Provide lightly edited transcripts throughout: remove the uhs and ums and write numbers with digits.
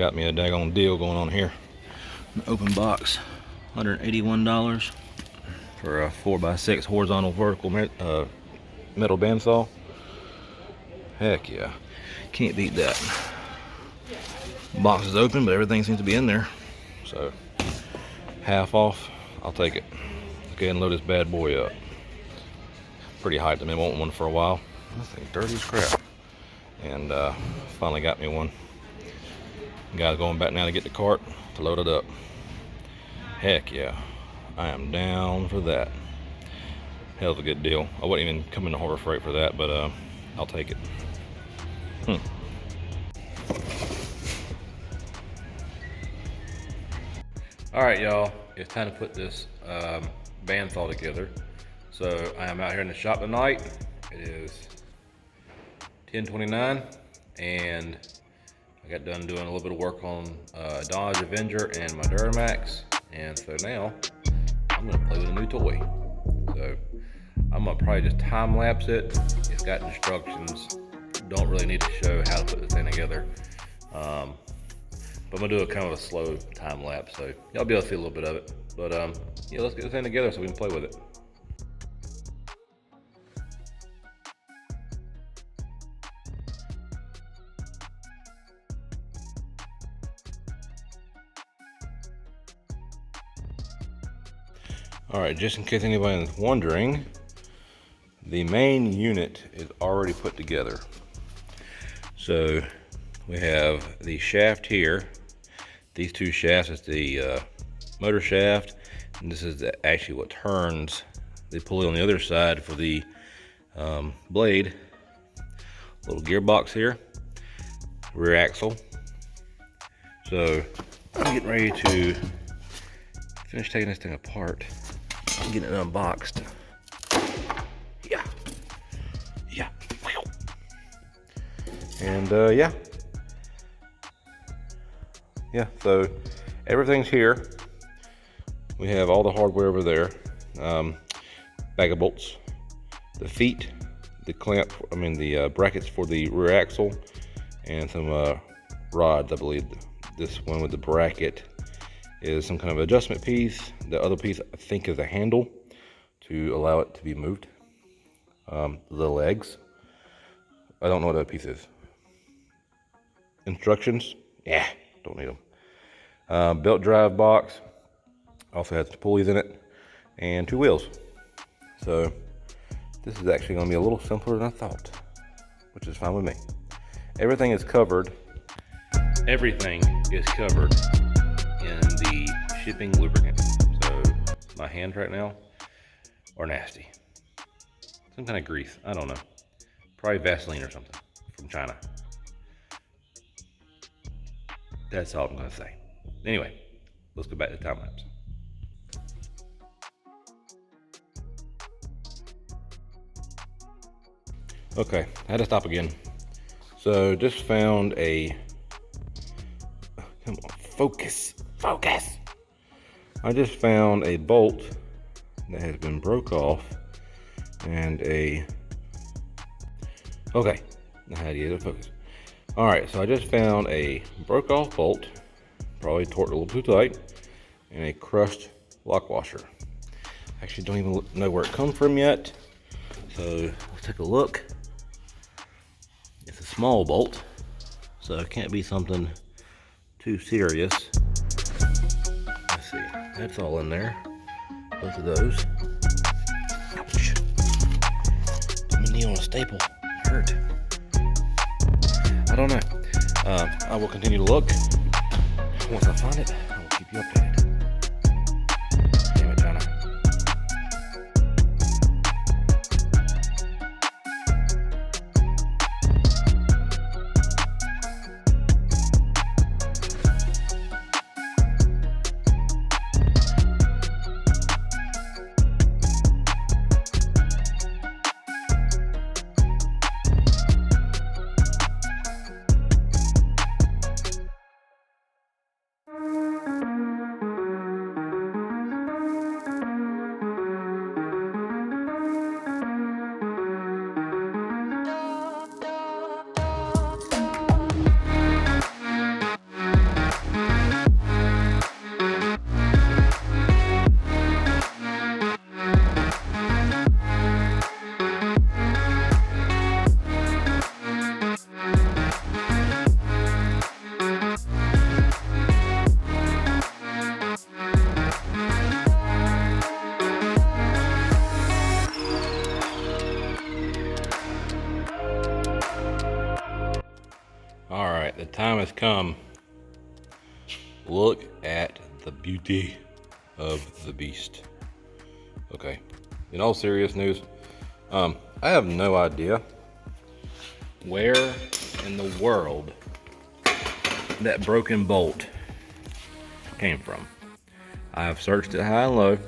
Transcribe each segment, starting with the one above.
got me a daggone deal going on here. An open box, $181 for a 4x6 horizontal vertical metal bandsaw. Heck yeah, can't beat that. Box is open, but everything seems to be in there. So half off, I'll take it. Let's go ahead and load this bad boy up. Pretty hyped. I've been wanting one for a while. This thing dirty as crap. And finally got me one. Guys going back now to get the cart to load it up. Heck yeah, I am down for that. Hell of a good deal. I wouldn't even come into Harbor Freight for that, but I'll take it. All right, y'all, it's time to put this bandsaw together. So I am out here in the shop tonight. It is 10:29, and I got done doing a little bit of work on Dodge Avenger and my Duramax, and so now I'm gonna play with a new toy. So I'm gonna probably just time lapse it. It's got instructions. Don't really need to show how to put this thing together. But I'm gonna do a kind of a slow time lapse, so y'all be able to see a little bit of it. But yeah, let's get this thing together so we can play with it. All right, just in case anybody is wondering, the main unit is already put together. So we have the shaft here. These two shafts is the motor shaft, and this is actually what turns the pulley on the other side for the blade. Little gearbox here, rear axle. So I'm getting ready to finish taking this thing apart. I'm getting it unboxed. Yeah. And yeah, so everything's here. We have all the hardware over there. Bag of bolts, the feet, the clamp, the brackets for the rear axle, and some rods. I believe this one with the bracket is some kind of adjustment piece. The other piece, I think, is a handle to allow it to be moved. The legs, I don't know what that piece is. Instructions, yeah, don't need them. Belt drive box, also has pulleys in it, and 2 wheels. So this is actually going to be a little simpler than I thought, which is fine with me. Everything is covered. Everything is covered in the shipping lubricant. So my hands right now are nasty. Some kind of grease, I don't know. Probably Vaseline or something from China. That's all I'm gonna say. Anyway, let's go back to time lapse. Okay, I had to stop again. So just found a, come on, focus. I just found a bolt that has been broke off and okay, I had to get it focused. All right, so I just found a broke off bolt, probably torqued a little too tight, and a crushed lock washer. Actually don't even know where it comes from yet. So let's take a look. It's a small bolt, so it can't be something too serious. Let's see, that's all in there. Both of those. Ouch. Put my knee on a staple. It hurt. I don't know. I will continue to look. Once I find it, I will keep you updated. Damn it, China. right, the time has come. Look at the beauty of the beast. Okay, in all serious news, I have no idea where in the world that broken bolt came from. I have searched it high and low.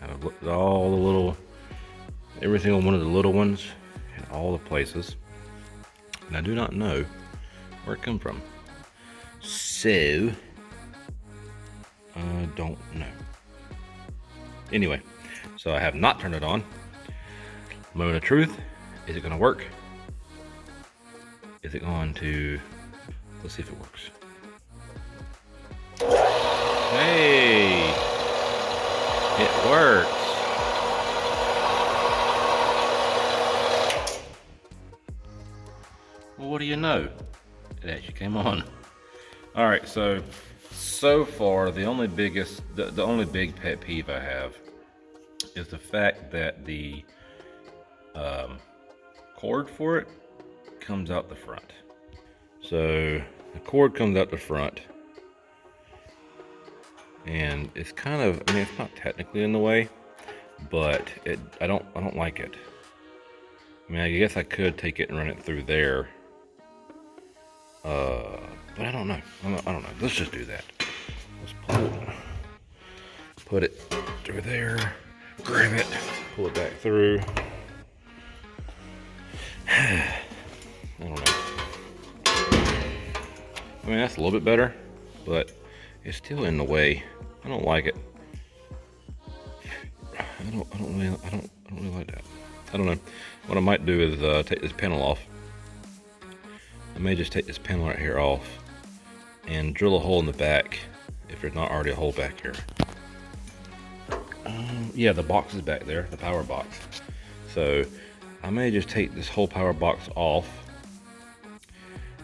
I've looked at all the little, every single one of the little ones in all the places, and I do not know where it come from. So, I don't know. Anyway, so I have not turned it on. Moment of truth, is it gonna work? Is it going to, let's see if it works. Hey, it works. Well, what do you know? It actually came on. All right, so far the only big pet peeve I have is the fact that the cord for it comes out the front. So the cord comes out the front, and it's kind of, I mean, it's not technically in the way, but I don't like it. I mean, I guess I could take it and run it through there, but I don't know. I don't know. Let's just do that. Let's put it through there, grab it, pull it back through. I don't know. I mean, that's a little bit better, but it's still in the way. I don't like it. I don't really like that. I don't know. What I might do is take this panel off. I may just take this panel right here off and drill a hole in the back if there's not already a hole back here. Yeah, the box is back there, the power box. So I may just take this whole power box off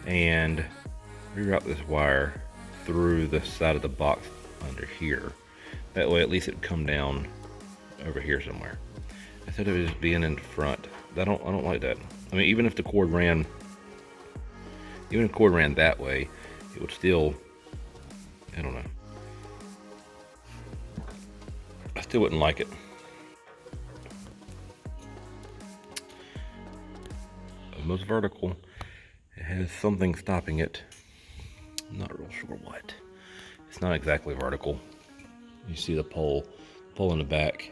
and reroute this wire through the side of the box under here. That way at least it'd come down over here somewhere, instead of it just being in the front. I don't like that. I mean, even if the cord ran that way, it would still, I don't know. I still wouldn't like it. Most vertical, it has something stopping it. I'm not real sure what. It's not exactly vertical. You see the pole in the back.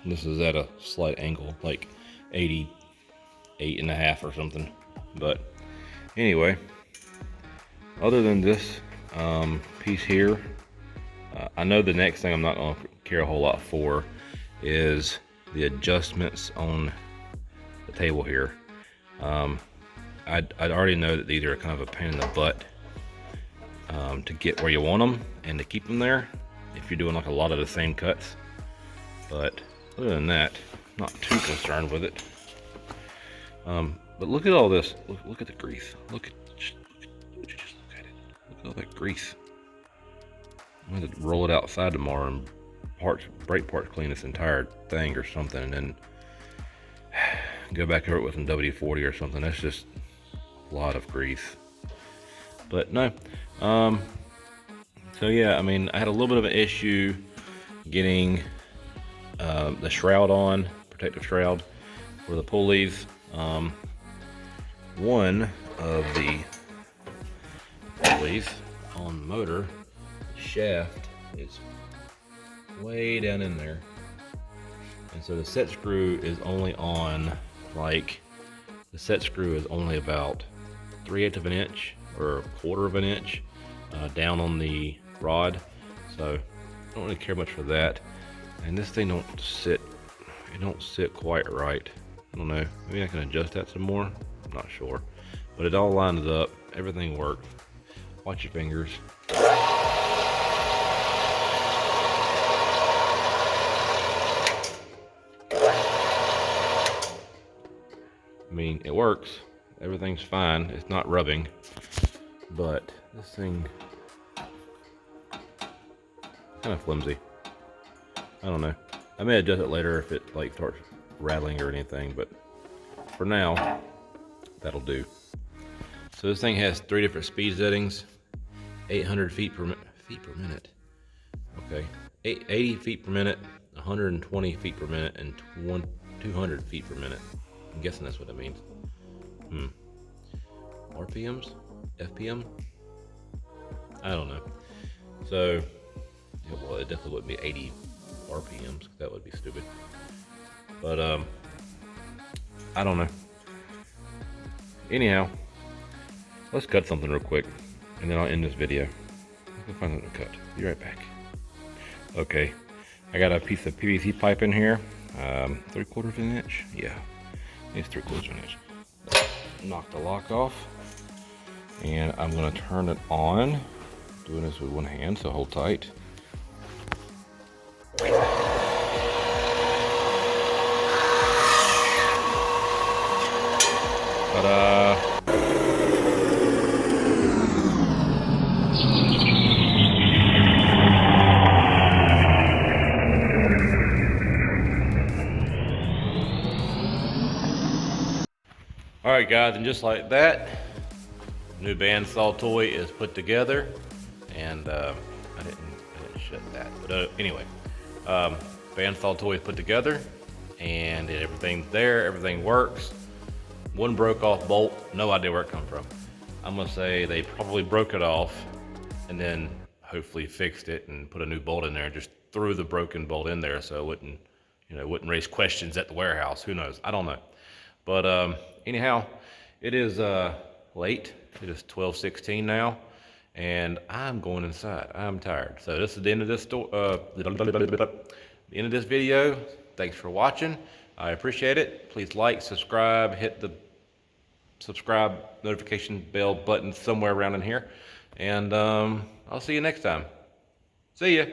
This is at a slight angle, like 88.5 or something. But anyway, other than this piece here, I know the next thing I'm not going to care a whole lot for is the adjustments on the table here. I'd already know that these are kind of a pain in the butt to get where you want them and to keep them there if you're doing like a lot of the same cuts. But other than that, I'm not too concerned with it. But look at all this. Look at the grease. Just look at it. Look at all that grease. I'm going to roll it outside tomorrow and brake parts clean this entire thing or something, and then go back over it with some WD-40 or something. That's just a lot of grease. But no. So yeah, I mean, I had a little bit of an issue getting the shroud on, protective shroud for the pulleys. One of the pulleys on the motor shaft is way down in there, and so the set screw is only on, like, the set screw is only about 3/8 of an inch or 1/4 of an inch down on the rod, so I don't really care much for that. And this thing don't sit quite right. I don't know, maybe I can adjust that some more, I'm not sure, but it all lines up, everything works. Watch your fingers. I mean, it works, everything's fine, it's not rubbing, but this thing kind of flimsy. I don't know. I may adjust it later if it like starts rattling or anything, but for now, that'll do. So this thing has 3 different speed settings. 800 feet per minute. Okay, 80 feet per minute, 120 feet per minute, and 200 feet per minute. I'm guessing that's what that means. RPMs? FPM? I don't know. So, yeah, well, it definitely wouldn't be 80 RPMs. That would be stupid. But, I don't know. Anyhow, let's cut something real quick, and then I'll end this video. Let's go find something to cut. Be right back. Okay, I got a piece of PVC pipe in here. 3/4 of an inch. Yeah, it's 3/4 of an inch. Knock the lock off, and I'm gonna turn it on. Doing this with one hand, so hold tight. Ta-da! All right, guys, and just like that, new bandsaw toy is put together, and I didn't shut that, but anyway, bandsaw toy is put together, and everything's there, everything works. One broke off bolt, no idea where it come from. I'm gonna say they probably broke it off, and then hopefully fixed it and put a new bolt in there, and just threw the broken bolt in there so it wouldn't, wouldn't raise questions at the warehouse. Who knows? I don't know. But anyhow, it is late. It is 12:16 now, and I'm going inside. I'm tired. So this is the end of this the end of this video. Thanks for watching. I appreciate it. Please like, subscribe, hit the subscribe notification bell button somewhere around in here, and I'll see you next time. See ya.